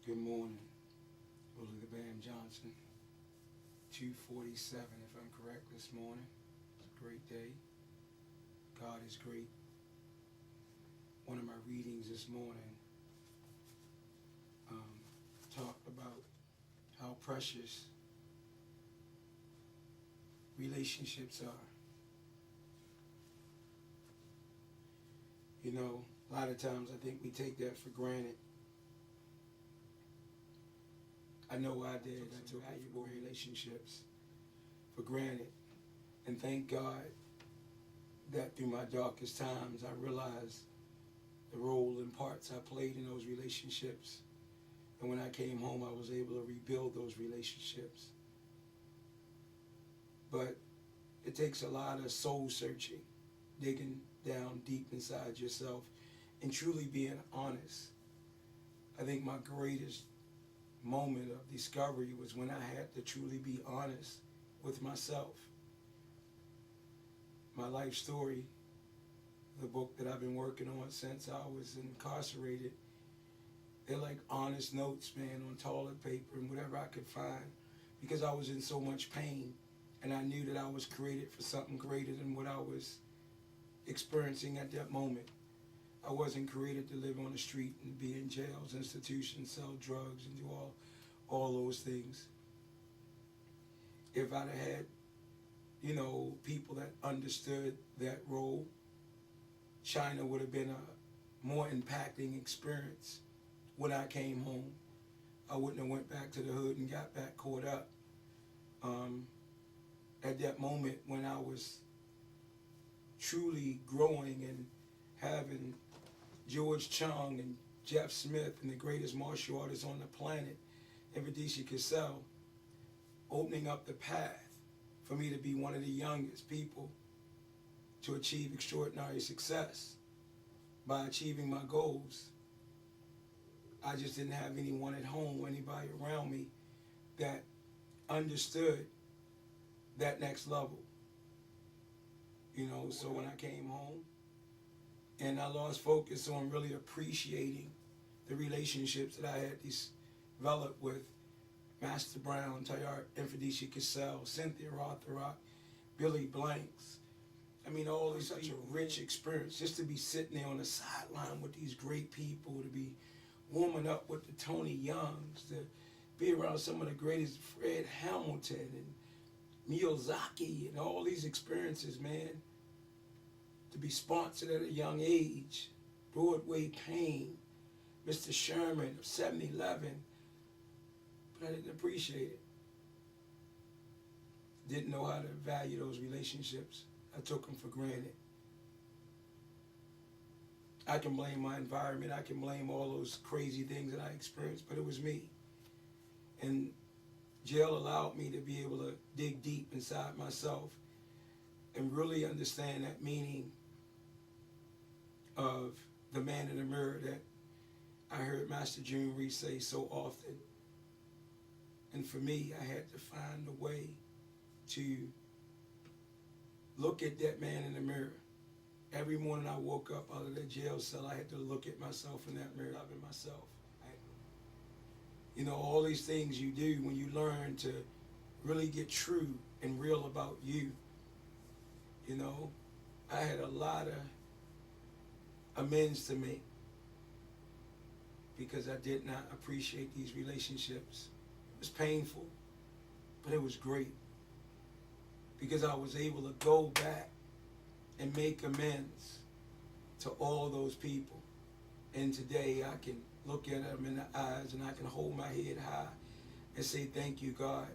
Good morning, Willie the Bam Johnson. 2:47, if I'm correct, this morning. It's a great day. God is great. One of my readings this morning talked about how precious relationships are. You know, a lot of times I think we take that for granted. I know I did. I took valuable relationships for granted. And thank God that through my darkest times, I realized the role and parts I played in those relationships. And when I came home, I was able to rebuild those relationships. But it takes a lot of soul searching, digging down deep inside yourself, and truly being honest. I think my greatest moment of discovery was when I had to truly be honest with myself. My life story, the book that I've been working on since I was incarcerated, they're like honest notes, man, on toilet paper and whatever I could find, because I was in so much pain and I knew that I was created for something greater than what I was experiencing at that moment. I wasn't created to live on the street and be in jails, institutions, sell drugs, and do all those things. If I'd have had, people that understood that role, China would have been a more impacting experience when I came home. I wouldn't have went back to the hood and got back caught up. At that moment when I was truly growing and having George Chung and Jeff Smith and the greatest martial artists on the planet, Emfedisi Cossell, opening up the path for me to be one of the youngest people to achieve extraordinary success by achieving my goals. I just didn't have anyone at home, anybody around me that understood that next level. So when I came home and I lost focus on really appreciating the relationships that I had developed with Master Brown, Tayart Emfedisi Cossell, Cynthia Rothrock, Billy Blanks. All these such a rich experience just to be sitting there on the sideline with these great people, to be warming up with the Tony Youngs, to be around some of the greatest, Fred Hamilton and Miyazaki, and all these experiences, man. To be sponsored at a young age, Broadway Payne, Mr. Sherman of 7-Eleven, but I didn't appreciate it. Didn't know how to value those relationships. I took them for granted. I can blame my environment, I can blame all those crazy things that I experienced, but it was me. And jail allowed me to be able to dig deep inside myself and really understand that meaning of the man in the mirror that I heard Master June Reese say so often. And for me, I had to find a way to look at that man in the mirror. Every morning I woke up out of that jail cell, I had to look at myself in that mirror, loving myself. All these things you do when you learn to really get true and real about you. I had a lot of amends to make because I did not appreciate these relationships. It was painful, but it was great because I was able to go back and make amends to all those people. And today I can look at them in the eyes and I can hold my head high and say, thank you, God,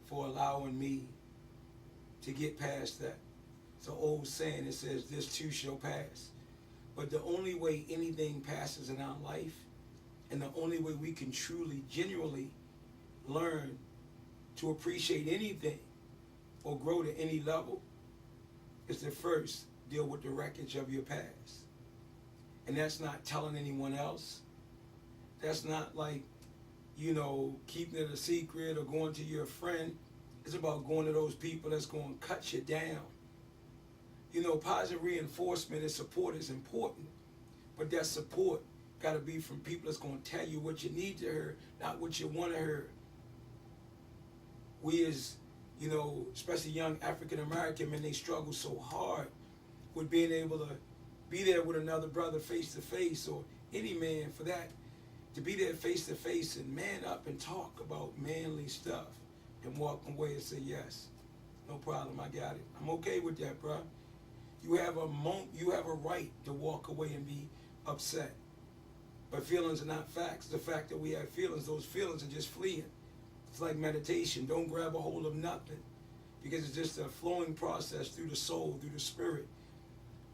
for allowing me to get past that. It's an old saying that says, this too shall pass. But the only way anything passes in our life, and the only way we can truly, genuinely learn to appreciate anything or grow to any level, is to first deal with the wreckage of your past. And that's not telling anyone else. That's not like, keeping it a secret or going to your friend. It's about going to those people that's going to cut you down. Positive reinforcement and support is important, but that support got to be from people that's going to tell you what you need to hear, not what you want to hear. We as, especially young African American men, they struggle so hard with being able to be there with another brother face to face, or any man for that, to be there face to face and man up and talk about manly stuff and walk away and say, yes, no problem, I got it. I'm okay with that, bro. You have a right to walk away and be upset. But feelings are not facts. The fact that we have feelings, those feelings are just fleeing. It's like meditation. Don't grab a hold of nothing, because it's just a flowing process through the soul, through the spirit.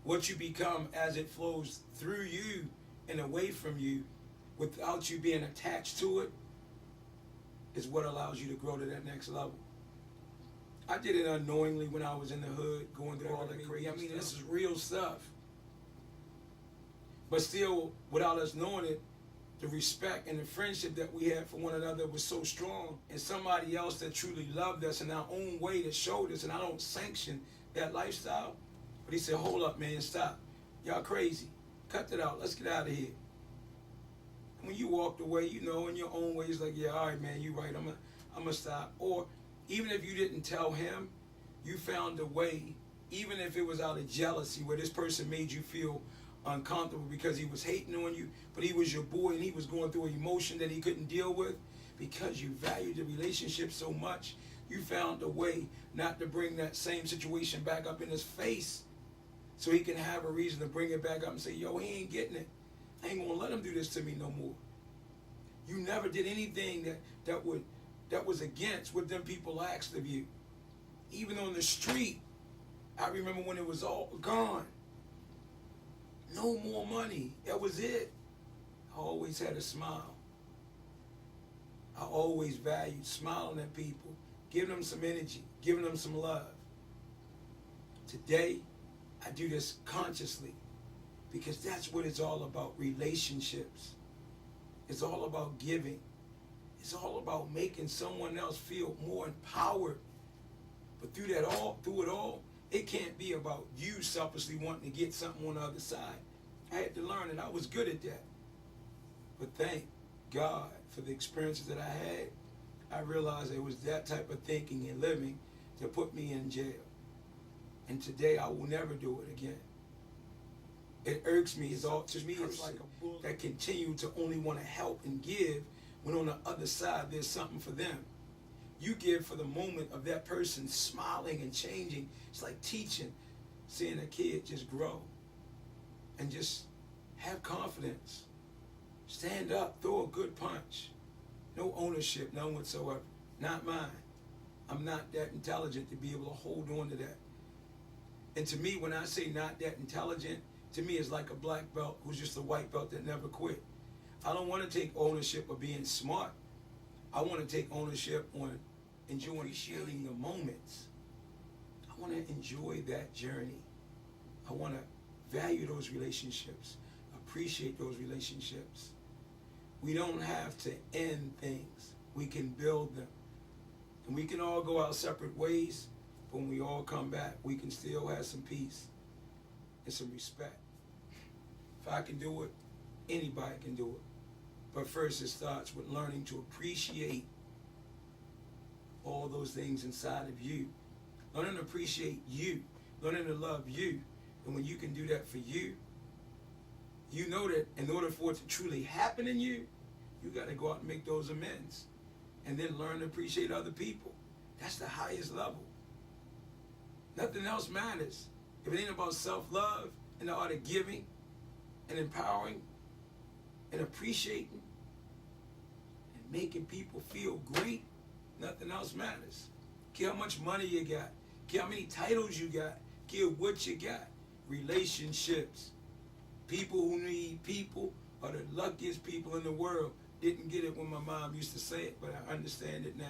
What you become as it flows through you and away from you, without you being attached to it, is what allows you to grow to that next level. I did it unknowingly when I was in the hood, going through all that crazy. This is real stuff. But still, without us knowing it, the respect and the friendship that we had for one another was so strong. And somebody else that truly loved us in our own way, that showed us, and I don't sanction that lifestyle, but he said, hold up, man, stop. Y'all crazy. Cut that out. Let's get out of here. And when you walked away, in your own way, it's like, yeah, all right, man, you right. I'm gonna stop. Or even if you didn't tell him, you found a way, even if it was out of jealousy, where this person made you feel uncomfortable because he was hating on you, but he was your boy and he was going through an emotion that he couldn't deal with, because you valued the relationship so much, you found a way not to bring that same situation back up in his face, so he can have a reason to bring it back up and say, yo, he ain't getting it. I ain't gonna let him do this to me no more. You never did anything that was against what them people asked of you. Even on the street, I remember when it was all gone. No more money. That was it. I always had a smile. I always valued smiling at people, giving them some energy, giving them some love. Today, I do this consciously, because that's what it's all about, relationships. It's all about giving. It's all about making someone else feel more empowered. But through it all, it can't be about you selfishly wanting to get something on the other side. I had to learn, and I was good at that. But thank God for the experiences that I had. I realized it was that type of thinking and living that put me in jail. And today I will never do it again. It irks me. It's like a bullet that continue to only want to help and give, when on the other side there's something for them. You give for the moment of that person smiling and changing. It's like teaching, seeing a kid just grow and just have confidence. Stand up, throw a good punch. No ownership, none whatsoever. Not mine. I'm not that intelligent to be able to hold on to that. And to me, when I say not that intelligent, to me it's like a black belt who's just a white belt that never quit. I don't want to take ownership of being smart. I want to take ownership on enjoying, appreciating the moments. I want to enjoy that journey. I want to value those relationships, appreciate those relationships. We don't have to end things. We can build them. And we can all go our separate ways, but when we all come back, we can still have some peace and some respect. If I can do it, anybody can do it. But first, it starts with learning to appreciate all those things inside of you. Learning to appreciate you. Learning to love you. And when you can do that for you, you know that in order for it to truly happen in you, you got to go out and make those amends. And then learn to appreciate other people. That's the highest level. Nothing else matters. If it ain't about self-love and the art of giving and empowering and appreciating and making people feel great, nothing else matters. Care how much money you got. Care how many titles you got. Care what you got. Relationships. People who need people are the luckiest people in the world. Didn't get it when my mom used to say it, but I understand it now.